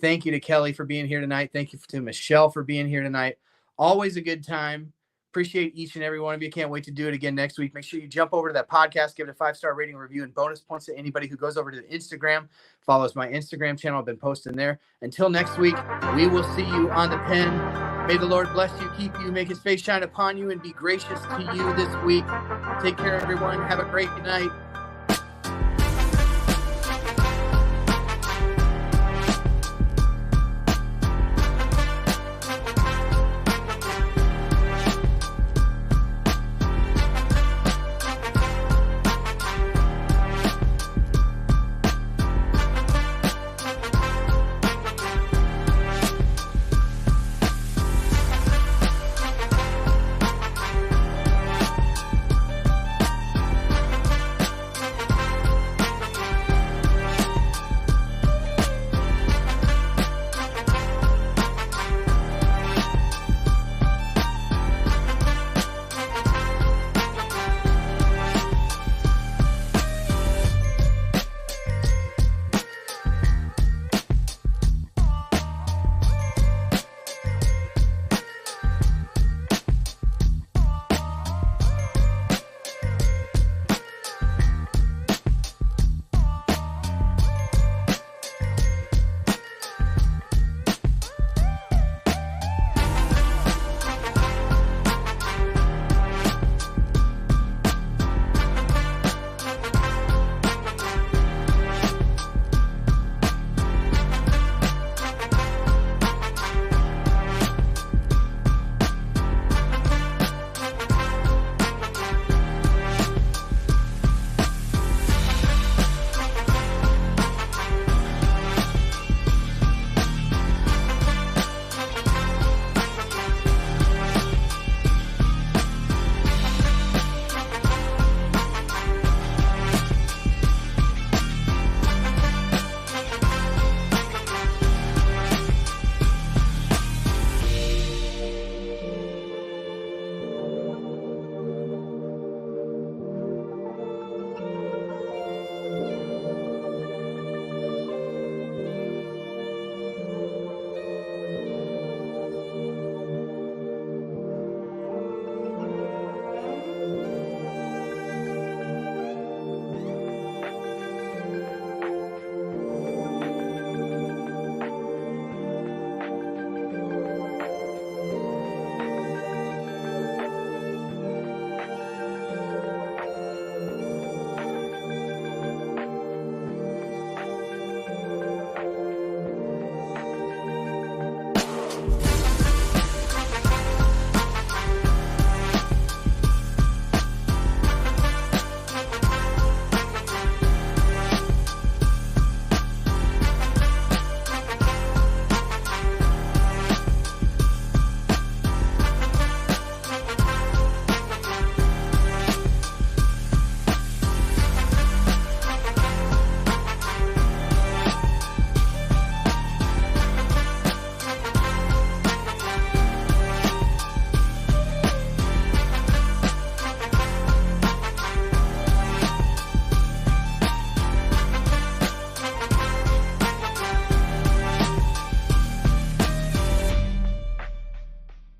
Thank you to Kelly for being here tonight. Thank you to Michelle for being here tonight. Always a good time. Appreciate each and every one of you. Can't wait to do it again next week. Make sure you jump over to that podcast, give it a 5-star rating, review, and bonus points to anybody who goes over to the Instagram, follows my Instagram channel. I've been posting there. Until next week, we will see you on the pen. May the Lord bless you, keep you, make his face shine upon you, and be gracious to you this week. Take care, everyone. Have a great night.